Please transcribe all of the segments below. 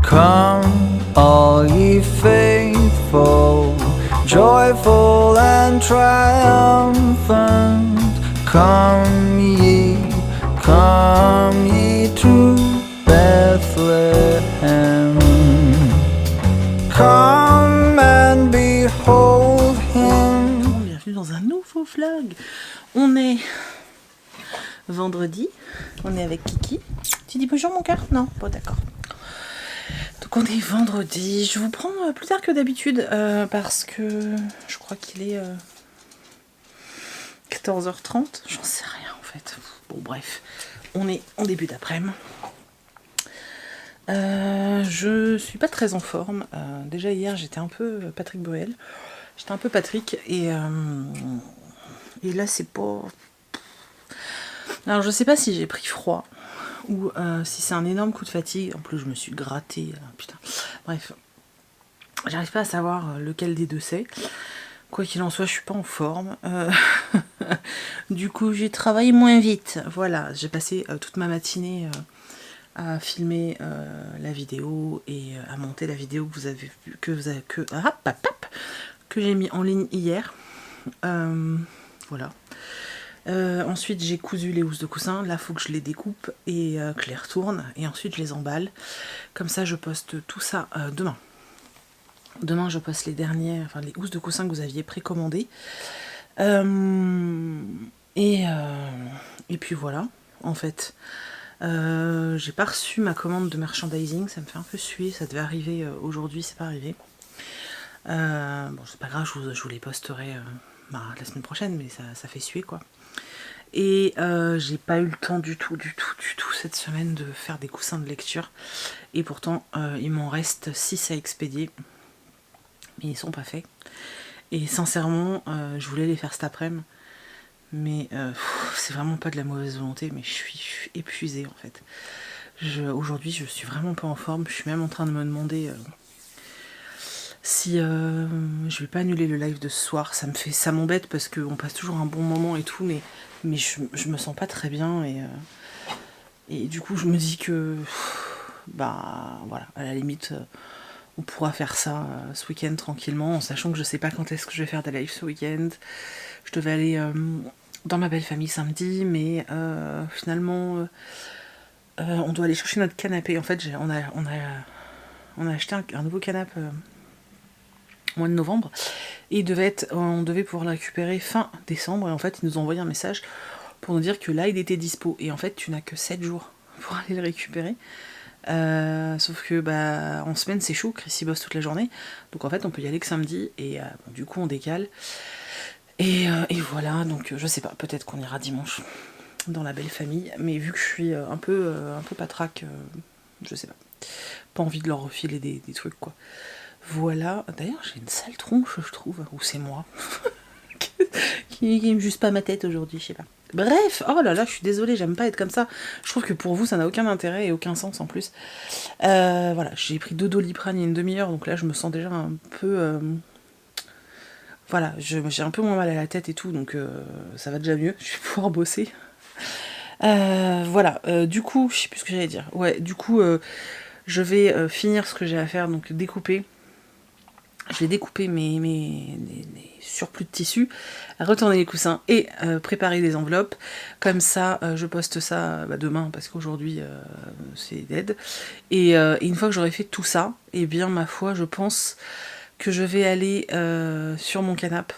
Come, all ye faithful, joyful and triumphant. Come ye to Bethlehem. Come and behold him. Bienvenue dans un nouveau vlog. On est vendredi, on est avec Kiki. Tu dis bonjour mon cœur? Non, pas d'accord. Donc on est vendredi, je vous prends plus tard que d'habitude parce que je crois qu'il est 14h30, j'en sais rien en fait. Bon bref, on est en début d'après-midi. Je suis pas très en forme. Déjà hier j'étais un peu Patrick Bruel. J'étais un peu Patrick et là c'est pas... Alors je sais pas si j'ai pris froid ou si c'est un énorme coup de fatigue. En plus je me suis grattée, putain. Bref, j'arrive pas à savoir lequel des deux c'est. Quoi qu'il en soit, je suis pas en forme. Du coup j'ai travaillé moins vite. Voilà, j'ai passé toute ma matinée à filmer la vidéo et à monter la vidéo que vous avez vu, que j'ai mis en ligne hier. Voilà. Ensuite j'ai cousu les housses de coussin, là faut que je les découpe et que je les retourne et ensuite je les emballe. Comme ça je poste tout ça demain. Demain je poste les dernières, enfin les housses de coussin que vous aviez précommandées. Et puis voilà, en fait. J'ai pas reçu ma commande de merchandising, ça me fait un peu suer, ça devait arriver aujourd'hui, c'est pas arrivé. Bon c'est pas grave, je vous les posterai la semaine prochaine, mais ça fait suer quoi. Et j'ai pas eu le temps du tout cette semaine de faire des coussins de lecture. Et pourtant il m'en reste 6 à expédier, mais ils sont pas faits. Et sincèrement je voulais les faire cet après-midi. Mais c'est vraiment pas de la mauvaise volonté, mais je suis épuisée en fait. Aujourd'hui je suis vraiment pas en forme, je suis même en train de me demander si je vais pas annuler le live de ce soir. Ça m'embête parce qu'on passe toujours un bon moment et tout, mais je me sens pas très bien et du coup je me dis que bah voilà, à la limite on pourra faire ça ce week-end tranquillement, en sachant que je sais pas quand est-ce que je vais faire des lives ce week-end. Je devais aller dans ma belle famille samedi, mais finalement on doit aller chercher notre canapé. En fait on a acheté un nouveau canapé au mois de novembre et on devait pouvoir le récupérer fin décembre, et en fait ils nous ont envoyé un message pour nous dire que là il était dispo, et en fait tu n'as que 7 jours pour aller le récupérer. Sauf que bah en semaine c'est chaud, Chris il bosse toute la journée, donc en fait on peut y aller que samedi, et bon, du coup on décale. Et voilà, donc je sais pas, peut-être qu'on ira dimanche dans la belle famille, mais vu que je suis un peu patraque, je sais pas. Pas envie de leur refiler des trucs quoi. Voilà, d'ailleurs j'ai une sale tronche je trouve, ou c'est moi qui me juste pas ma tête aujourd'hui, je sais pas. Bref, oh là là, je suis désolée, j'aime pas être comme ça. Je trouve que pour vous ça n'a aucun intérêt et aucun sens en plus. Voilà, j'ai pris 2 Doliprane il y a une demi-heure, donc là je me sens déjà un peu... Voilà, j'ai un peu moins mal à la tête et tout, donc ça va déjà mieux, je vais pouvoir bosser. Voilà, du coup, je sais plus ce que j'allais dire. Ouais, du coup, je vais finir ce que j'ai à faire, donc découper. Je vais découper mes surplus de tissu, retourner les coussins et préparer les enveloppes. Comme ça, je poste ça demain, parce qu'aujourd'hui, c'est dead. Et une fois que j'aurai fait tout ça, et bien ma foi, je pense que je vais aller sur mon canapé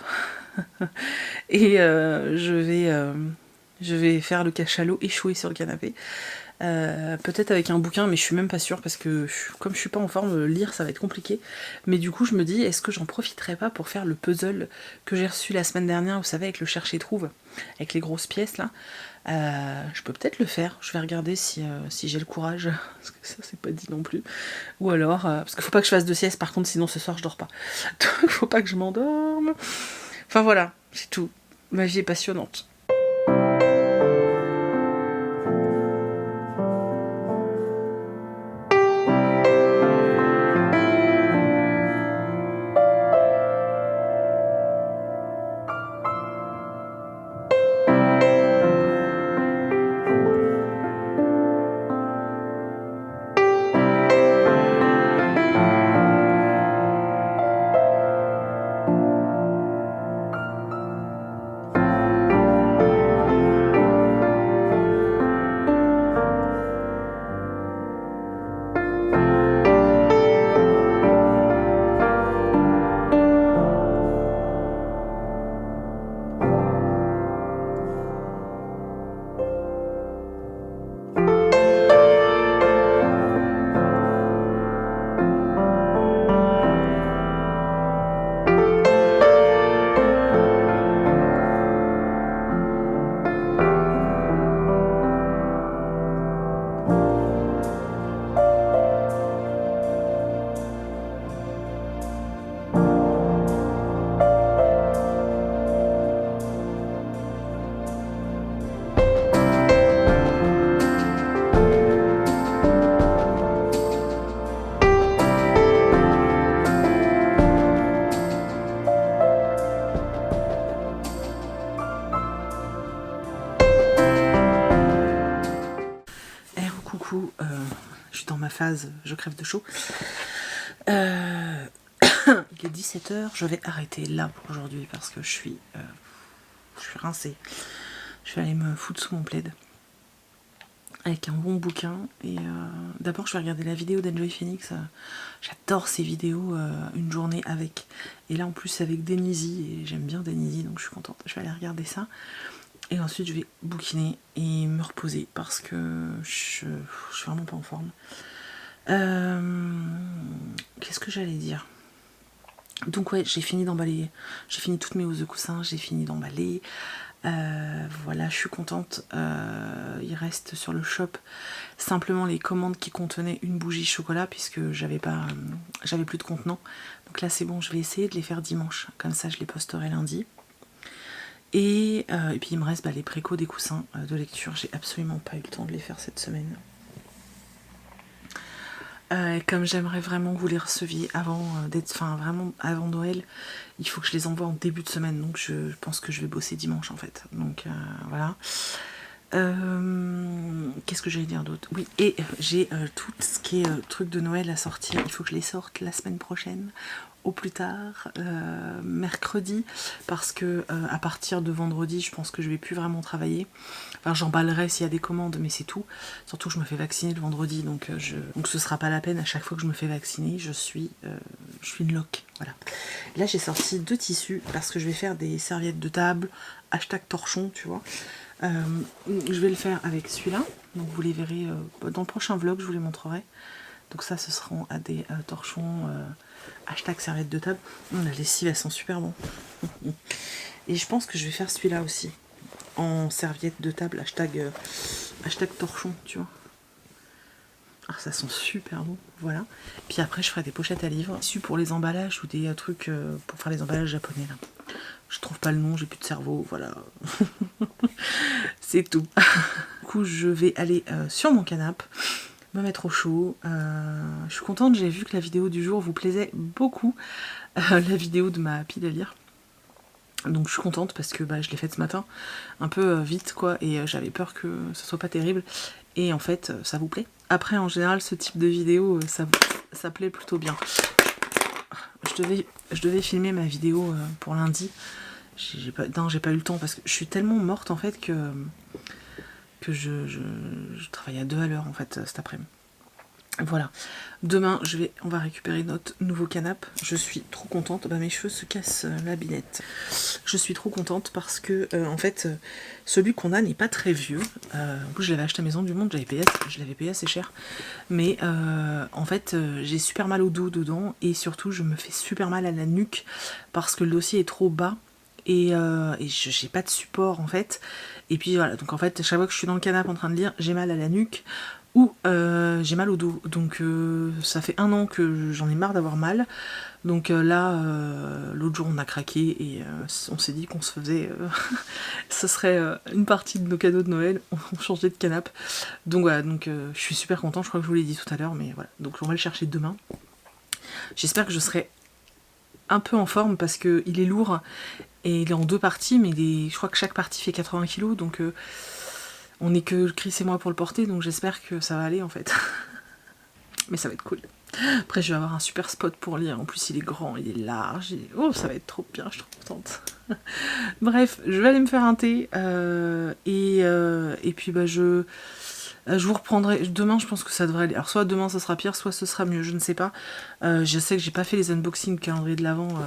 et je vais faire le cachalot échoué sur le canapé. Peut-être avec un bouquin, mais je suis même pas sûre, parce que comme je suis pas en forme, lire ça va être compliqué. Mais du coup je me dis, est-ce que j'en profiterai pas pour faire le puzzle que j'ai reçu la semaine dernière, vous savez, avec le cherche et trouve, avec les grosses pièces là. Je peux peut-être le faire, je vais regarder si j'ai le courage, parce que ça c'est pas dit non plus. Ou alors, parce qu'il faut pas que je fasse de sieste par contre, sinon ce soir je dors pas. Donc faut pas que je m'endorme. Enfin voilà, c'est tout. Ma vie est passionnante. phase, je crève de chaud. Il est 17h, je vais arrêter là pour aujourd'hui parce que je suis rincée. Je vais aller me foutre sous mon plaid avec un bon bouquin et d'abord je vais regarder la vidéo d'Enjoy Phoenix. J'adore ces vidéos, une journée avec, et là en plus avec Denise, et j'aime bien Denise donc je suis contente. Je vais aller regarder ça et ensuite je vais bouquiner et me reposer parce que je suis vraiment pas en forme. Qu'est-ce que j'allais dire? Donc ouais, j'ai fini d'emballer, j'ai fini toutes mes hausses de coussin, j'ai fini d'emballer. Voilà, je suis contente. Il reste sur le shop simplement les commandes qui contenaient une bougie chocolat puisque j'avais plus de contenant. Donc là c'est bon, je vais essayer de les faire dimanche. Comme ça je les posterai lundi. Et puis il me reste les précos des coussins de lecture. J'ai absolument pas eu le temps de les faire cette semaine. Comme j'aimerais vraiment que vous les receviez vraiment avant Noël, il faut que je les envoie en début de semaine, donc je pense que je vais bosser dimanche en fait. Donc voilà. Qu'est-ce que j'allais dire d'autre? Oui, et j'ai tout ce qui est truc de Noël à sortir. Il faut que je les sorte la semaine prochaine, au plus tard, mercredi, parce que à partir de vendredi, je pense que je vais plus vraiment travailler. Enfin, j'emballerai s'il y a des commandes, mais c'est tout. Surtout que je me fais vacciner le vendredi, donc ce sera pas la peine. À chaque fois que je me fais vacciner, je suis une loque. Voilà. Là, j'ai sorti 2 tissus parce que je vais faire des serviettes de table, #torchon, tu vois. Je vais le faire avec celui-là, donc vous les verrez dans le prochain vlog, je vous les montrerai. Donc ça, ce seront à des torchons #serviette de table. La lessive, elles sont super bon. Et je pense que je vais faire celui-là aussi en serviette de table #torchon, tu vois. Alors ça sent super bon, voilà. Puis après je ferai des pochettes à livres, issus pour les emballages ou des trucs pour faire les emballages japonais là. Je trouve pas le nom, j'ai plus de cerveau, voilà. C'est tout. Du coup je vais aller sur mon canapé, me mettre au chaud. Je suis contente, j'ai vu que la vidéo du jour vous plaisait beaucoup. La vidéo de ma pile à lire. Donc je suis contente parce que je l'ai faite ce matin, un peu vite quoi, et j'avais peur que ce soit pas terrible. Et en fait, ça vous plaît. Après, en général, ce type de vidéo, ça plaît plutôt bien. Je devais filmer ma vidéo pour lundi. J'ai pas eu le temps parce que je suis tellement morte en fait que je travaille à 2 à l'heure en fait cet après-midi. Voilà. Demain, on va récupérer notre nouveau canapé. Je suis trop contente. Mes cheveux se cassent la binette. Je suis trop contente parce que, en fait, celui qu'on a n'est pas très vieux. En plus, je l'avais acheté à Maison du Monde, je l'avais payé assez cher. Mais, en fait, j'ai super mal au dos dedans et surtout, je me fais super mal à la nuque parce que le dossier est trop bas. Et j'ai pas de support en fait. Et puis voilà, donc en fait, chaque fois que je suis dans le canapé en train de lire, j'ai mal à la nuque ou j'ai mal au dos. Donc ça fait 1 an que j'en ai marre d'avoir mal. Donc là, l'autre jour on a craqué et on s'est dit qu'on se faisait... ce serait une partie de nos cadeaux de Noël, on changeait de canapé. Donc voilà, donc je suis super contente, je crois que je vous l'ai dit tout à l'heure, mais voilà. Donc on va le chercher demain. J'espère que je serai un peu en forme parce qu'il est lourd. Et il est en 2 parties, mais je crois que chaque partie fait 80 kg, donc on n'est que Chris et moi pour le porter, donc j'espère que ça va aller en fait. Mais ça va être cool. Après je vais avoir un super spot pour lire, en plus il est grand, il est large, oh ça va être trop bien, je suis trop contente. Bref, je vais aller me faire un thé, et puis je vous reprendrai demain, je pense que ça devrait aller. Alors soit demain ça sera pire, soit ce sera mieux, je ne sais pas. Je sais que j'ai pas fait les unboxings calendrier de l'Avent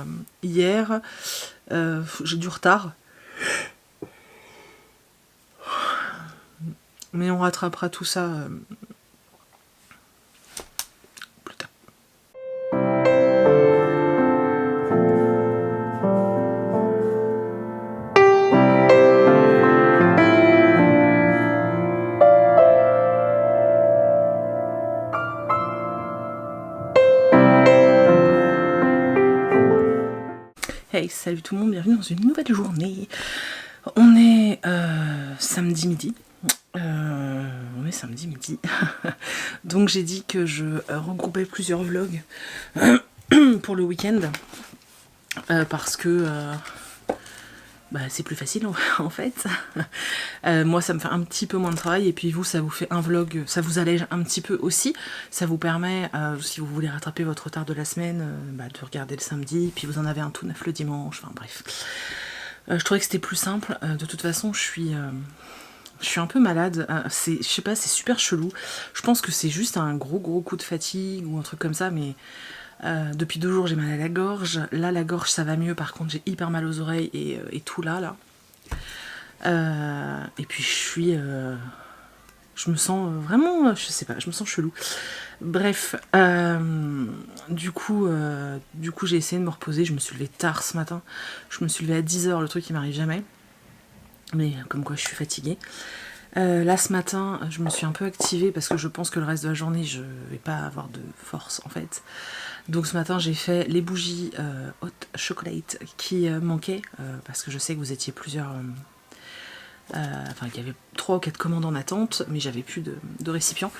hier. J'ai du retard. Mais on rattrapera tout ça plus tard. Hey, salut tout le monde, bienvenue dans une nouvelle journée. On est samedi midi. On est samedi midi. Donc j'ai dit que je regroupais plusieurs vlogs pour le week-end. Parce que bah, c'est plus facile en fait. Moi ça me fait un petit peu moins de travail et puis vous ça vous fait un vlog, ça vous allège un petit peu aussi. Ça vous permet, si vous voulez rattraper votre retard de la semaine, bah, de regarder le samedi, puis vous en avez un tout neuf le dimanche, enfin bref. Je trouvais que c'était plus simple. De toute façon je suis un peu malade, je sais pas, c'est super chelou. Je pense que c'est juste un gros coup de fatigue ou un truc comme ça, mais depuis 2 jours j'ai mal à la gorge. Là la gorge ça va mieux, par contre j'ai hyper mal aux oreilles et tout là. Et puis je me sens vraiment, je sais pas, je me sens chelou. Bref, du coup j'ai essayé de me reposer, je me suis levée tard ce matin. Je me suis levée à 10h, le truc qui m'arrive jamais. Mais comme quoi je suis fatiguée. Là ce matin je me suis un peu activée parce que je pense que le reste de la journée je vais pas avoir de force en fait. Donc ce matin j'ai fait les bougies hot chocolate qui manquaient parce que je sais que vous étiez plusieurs, enfin il y avait 3 ou 4 commandes en attente mais j'avais plus de récipients.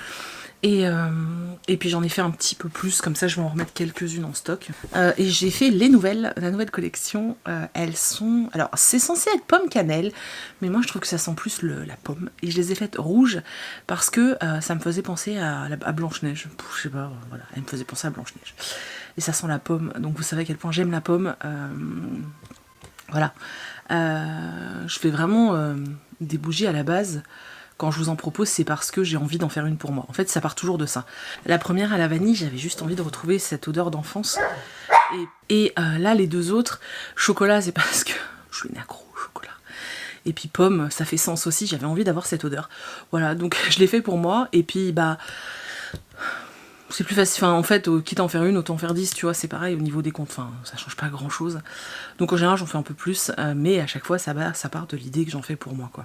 Et puis j'en ai fait un petit peu plus, comme ça je vais en remettre quelques-unes en stock. Et j'ai fait la nouvelle collection. Elles sont... Alors c'est censé être pomme cannelle, mais moi je trouve que ça sent plus la pomme. Et je les ai faites rouges parce que ça me faisait penser à Blanche-Neige. Je sais pas, voilà, elle me faisait penser à Blanche-Neige. Et ça sent la pomme, donc vous savez à quel point j'aime la pomme. Voilà. Je fais vraiment des bougies à la base. Quand je vous en propose, c'est parce que j'ai envie d'en faire une pour moi. En fait, ça part toujours de ça. La première à la vanille, j'avais juste envie de retrouver cette odeur d'enfance. Et là, les 2 autres, chocolat, c'est parce que je suis une accro au chocolat. Et puis pomme, ça fait sens aussi, j'avais envie d'avoir cette odeur. Voilà, donc je l'ai fait pour moi. Et puis, bah, c'est plus facile. Enfin, en fait, quitte à en faire une, autant en faire 10, tu vois, c'est pareil au niveau des comptes. Enfin, ça change pas grand-chose. Donc en général, j'en fais un peu plus. Mais à chaque fois, ça part de l'idée que j'en fais pour moi, quoi.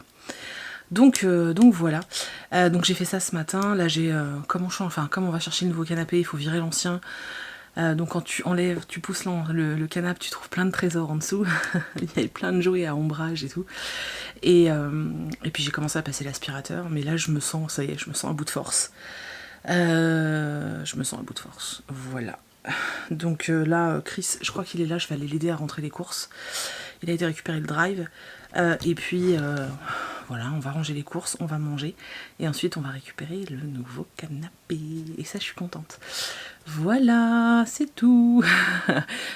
Donc voilà, donc j'ai fait ça ce matin. Là j'ai comme on va chercher le nouveau canapé, il faut virer l'ancien. Donc quand tu enlèves, tu pousses le canapé, tu trouves plein de trésors en dessous. Il y avait plein de jouets à ombrage et tout. Et puis j'ai commencé à passer l'aspirateur, mais là je me sens, ça y est, je me sens à bout de force. Voilà. Donc là, Chris, je crois qu'il est là, je vais aller l'aider à rentrer les courses. Il a été récupérer le drive. Et puis voilà, on va ranger les courses, on va manger et ensuite on va récupérer le nouveau canapé. Et ça, je suis contente. Voilà, c'est tout.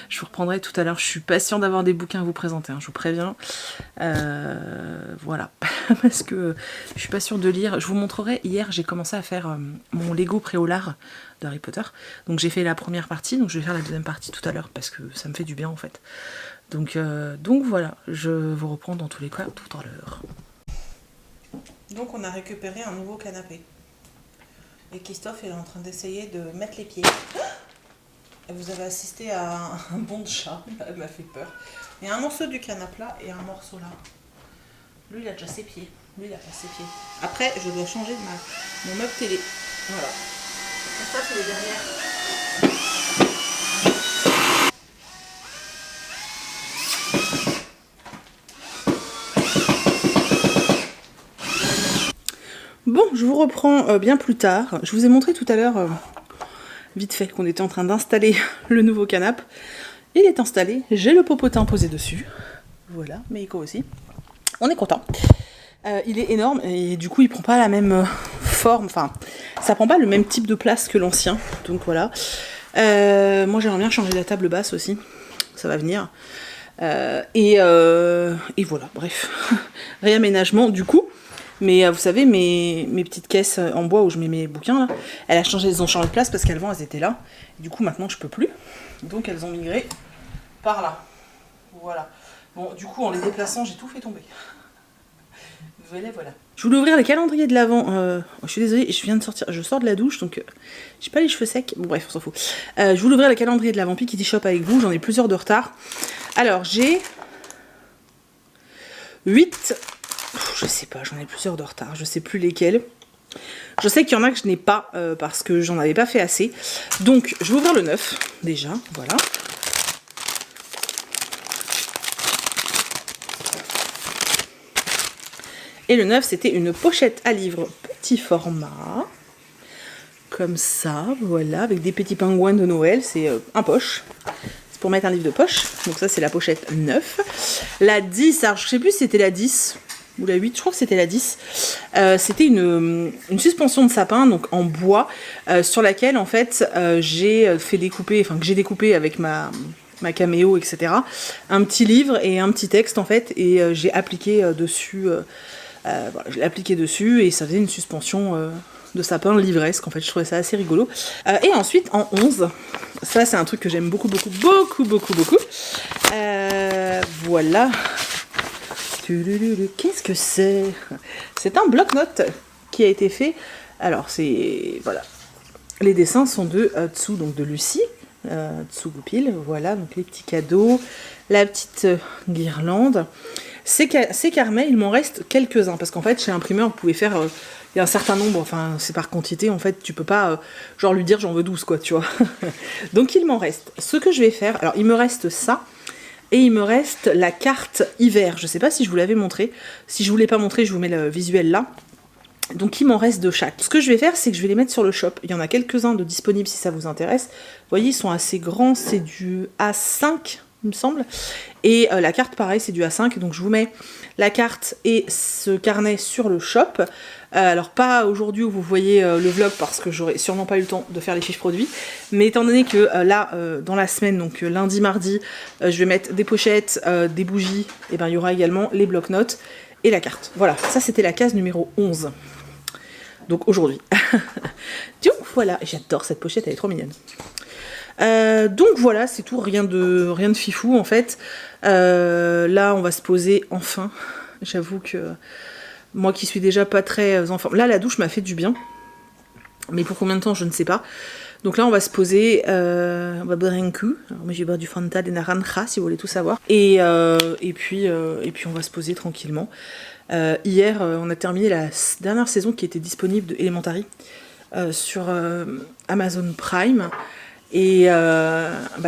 Je vous reprendrai tout à l'heure. Je suis pas sûre d'avoir des bouquins à vous présenter, hein, je vous préviens. Voilà, parce que je suis pas sûre de lire. Je vous montrerai, hier j'ai commencé à faire mon Lego Préolard d'Harry Potter. Donc j'ai fait la première partie, donc je vais faire la deuxième partie tout à l'heure parce que ça me fait du bien en fait. Donc voilà, je vous reprends dans tous les cas tout à l'heure. Donc on a récupéré un nouveau canapé. Et Christophe est en train d'essayer de mettre les pieds. Et vous avez assisté à un bond de chat, elle m'a fait peur. Il y a un morceau du canapé là et un morceau là. Lui il a déjà ses pieds. Après je dois changer mon meuble télé. Voilà. Ça c'est les dernières. Bon, je vous reprends bien plus tard. Je vous ai montré tout à l'heure, vite fait, qu'on était en train d'installer le nouveau canapé. Il est installé, j'ai le popotin posé dessus. Voilà, Meiko aussi. On est content. Il est énorme et du coup il prend pas la même forme, enfin ça prend pas le même type de place que l'ancien. Donc voilà. Moi j'aimerais bien changer la table basse aussi. Ça va venir. Et voilà, bref. Réaménagement du coup. Mais vous savez, mes petites caisses en bois où je mets mes bouquins, là, elles ont changé de place parce qu'avant elles étaient là. Et du coup maintenant je peux plus. Donc elles ont migré par là. Voilà. Bon, du coup en les déplaçant, j'ai tout fait tomber. Voilà. Je voulais ouvrir les calendriers de l'Avent. Je suis désolée, je viens de sortir. Je sors de la douche, donc j'ai pas les cheveux secs. Bon bref, on s'en fout. Je voulais ouvrir les calendriers de l'Avent Kitty Shop avec vous. J'en ai plusieurs de retard. Alors j'ai 8... Je sais pas, j'en ai plusieurs de retard, je sais plus lesquels. Je sais qu'il y en a que je n'ai pas parce que j'en avais pas fait assez. Donc je vais ouvrir le 9 déjà, voilà. Et le 9 c'était une pochette à livres petit format. Comme ça, voilà, avec des petits pingouins de Noël, c'est un poche. pour mettre un livre de poche. Donc ça, c'est la pochette 9. La 10, alors je sais plus si c'était la 10 ou la 8, je crois que c'était la 10. C'était une suspension de sapin, donc en bois, sur laquelle, en fait, j'ai découpé avec ma caméo, etc. Un petit livre et un petit texte, en fait, et j'ai appliqué dessus... voilà, je l'ai appliqué dessus et ça faisait une suspension de sapin livresque. En fait, je trouvais ça assez rigolo. Et ensuite, en 11, ça c'est un truc que j'aime beaucoup. Voilà. Qu'est-ce que c'est? C'est un bloc-notes qui a été fait. Alors, c'est... Voilà. Les dessins sont de Tsu, donc de Lucie. Tsu Goupil, voilà, donc les petits cadeaux, la petite guirlande. Ces carnets, il m'en reste quelques-uns, parce qu'en fait, chez l'imprimeur, vous pouvez faire... il y a un certain nombre, enfin, c'est par quantité, en fait, tu peux pas, genre, lui dire j'en veux 12, quoi, tu vois. Donc, il m'en reste. Ce que je vais faire, alors, il me reste ça, et il me reste la carte hiver. Je sais pas si je vous l'avais montré. Si je vous l'ai pas montré, je vous mets le visuel là. Donc il m'en reste de chaque. Ce que je vais faire, c'est que je vais les mettre sur le shop. Il y en a quelques-uns de disponibles si ça vous intéresse. Vous voyez, ils sont assez grands, c'est du A5, il me semble. Et la carte, pareil, c'est du A5. Donc je vous mets la carte et ce carnet sur le shop. Alors pas aujourd'hui où vous voyez le vlog parce que j'aurai sûrement pas eu le temps de faire les fiches produits. Mais étant donné que là, dans la semaine, donc lundi, mardi, je vais mettre des pochettes, des bougies. Et ben il y aura également les blocs-notes et la carte. Voilà, ça c'était la case numéro 11. Donc aujourd'hui. Donc voilà, j'adore cette pochette, elle est trop mignonne. Donc voilà, c'est tout, rien de fifou en fait. Là, on va se poser enfin. J'avoue que moi qui suis déjà pas très en forme. Là, la douche m'a fait du bien. Mais pour combien de temps, je ne sais pas. Donc là, on va se poser, on va boire un coup. Alors, moi, je vais boire du Fanta de Naranja, si vous voulez tout savoir. Et puis, on va se poser tranquillement. Hier, on a terminé la dernière saison qui était disponible de Elementary sur Amazon Prime. Et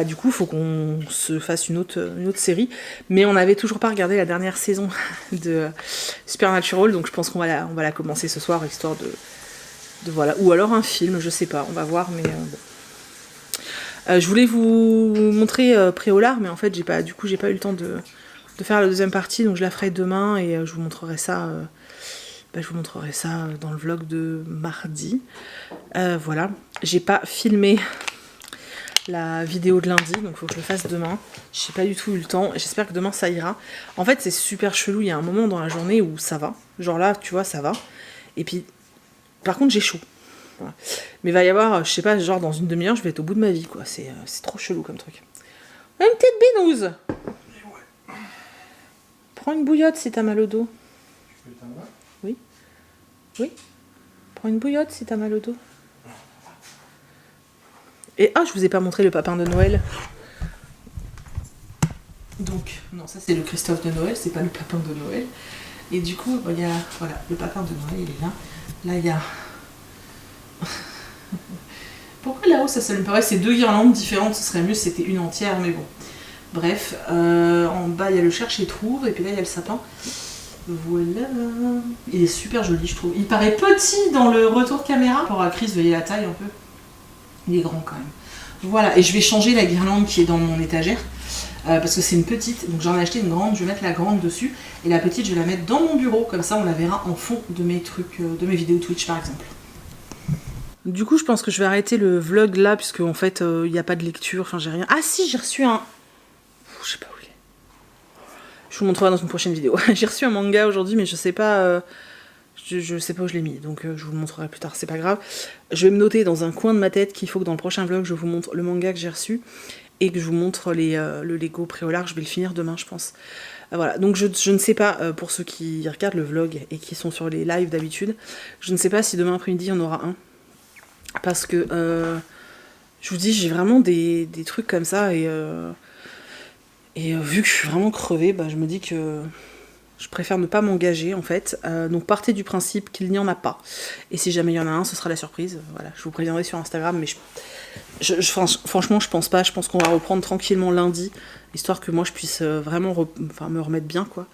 du coup, il faut qu'on se fasse une autre série. Mais on n'avait toujours pas regardé la dernière saison de Supernatural. Donc je pense qu'on va la commencer ce soir, histoire de voilà. Ou alors un film, je sais pas, on va voir. Mais bon. Je voulais vous montrer Préolard, mais en fait, j'ai pas eu le temps de faire la deuxième partie. Donc je la ferai demain et je vous montrerai ça... je vous montrerai ça dans le vlog de mardi. Voilà. J'ai pas filmé la vidéo de lundi, donc il faut que je le fasse demain. J'ai pas du tout eu le temps. J'espère que demain ça ira. En fait, c'est super chelou. Il y a un moment dans la journée où ça va. Genre là, tu vois, ça va. Et puis, par contre, j'ai chaud. Voilà. Mais il va y avoir, je sais pas, genre dans une demi-heure, je vais être au bout de ma vie, quoi. C'est trop chelou comme truc. Une petite binouse. Prends une bouillotte si t'as mal au dos. Oui. Oui. Prends une bouillotte si t'as mal au dos. Et je vous ai pas montré le papin de Noël. Donc, non, ça c'est le Christophe de Noël, c'est pas le papin de Noël. Et du coup, il y a, voilà, le papin de Noël, il est là. Là, il y a... Pourquoi là-haut ça me paraît, c'est 2 guirlandes différentes, ce serait mieux si c'était une entière, mais bon. Bref, en bas il y a le cherche et trouve, et puis là il y a le sapin. Voilà. Il est super joli, je trouve. Il paraît petit dans le retour caméra. Pour Chris, vous voyez la taille un peu. Il est grand quand même. Voilà, et je vais changer la guirlande qui est dans mon étagère. Parce que c'est une petite, donc j'en ai acheté une grande, je vais mettre la grande dessus. Et la petite, je vais la mettre dans mon bureau, comme ça on la verra en fond de mes trucs, de mes vidéos Twitch par exemple. Du coup, je pense que je vais arrêter le vlog là, puisque en fait, il n'y a pas de lecture, enfin j'ai rien. Ah si, j'ai reçu un... Je sais pas où il est. Je vous montrerai dans une prochaine vidéo. J'ai reçu un manga aujourd'hui, mais je sais pas... Je sais pas où je l'ai mis, donc je vous le montrerai plus tard, c'est pas grave. Je vais me noter dans un coin de ma tête qu'il faut que dans le prochain vlog, je vous montre le manga que j'ai reçu et que je vous montre le Lego Préolard. Je vais le finir demain, je pense. Voilà, donc je ne sais pas, pour ceux qui regardent le vlog et qui sont sur les lives d'habitude, je ne sais pas si demain après-midi, il y en aura un. Parce que, je vous dis, j'ai vraiment des trucs comme ça et vu que je suis vraiment crevée, je me dis que... Je préfère ne pas m'engager en fait, donc partez du principe qu'il n'y en a pas. Et si jamais il y en a un, ce sera la surprise. Voilà, je vous préviendrai sur Instagram, mais franchement, je pense pas. Je pense qu'on va reprendre tranquillement lundi, histoire que moi je puisse vraiment me remettre bien, quoi.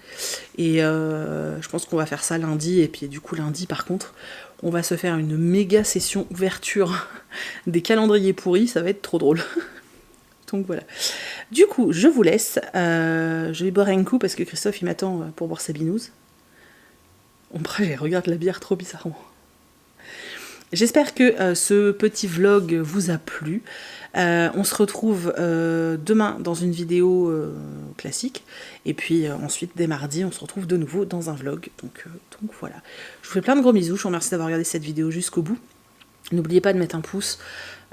Et je pense qu'on va faire ça lundi, et puis du coup lundi par contre, on va se faire une méga session ouverture des calendriers pourris, ça va être trop drôle. Donc voilà. Du coup, je vous laisse. Je vais boire un coup parce que Christophe, il m'attend pour boire sa binouse. Ombrage, elle regarde la bière trop bizarrement. J'espère que ce petit vlog vous a plu. On se retrouve demain dans une vidéo classique. Et puis ensuite, dès mardi, on se retrouve de nouveau dans un vlog. Donc voilà. Je vous fais plein de gros bisous. Je vous remercie d'avoir regardé cette vidéo jusqu'au bout. N'oubliez pas de mettre un pouce,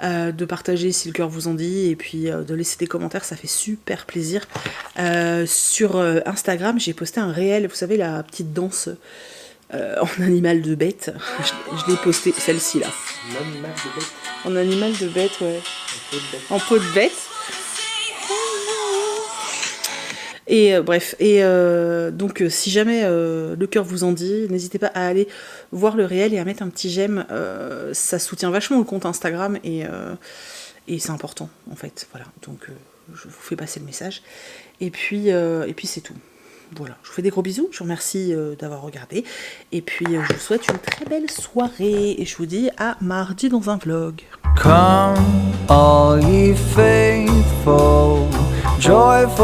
de partager si le cœur vous en dit, et puis de laisser des commentaires, ça fait super plaisir. Sur Instagram, j'ai posté un réel, vous savez, la petite danse en animal de bête. Je l'ai posté, celle-ci là. L'animal de bête. En animal de bête, ouais. Un peu de bête. En peau de bête. Et bref, et donc si jamais le cœur vous en dit, n'hésitez pas à aller voir le réel et à mettre un petit j'aime, ça soutient vachement le compte Instagram et c'est important en fait, voilà, donc je vous fais passer le message, et puis c'est tout. Voilà, je vous fais des gros bisous, je vous remercie d'avoir regardé, et puis je vous souhaite une très belle soirée, et je vous dis à mardi dans un vlog. Come, all ye faithful, joyful.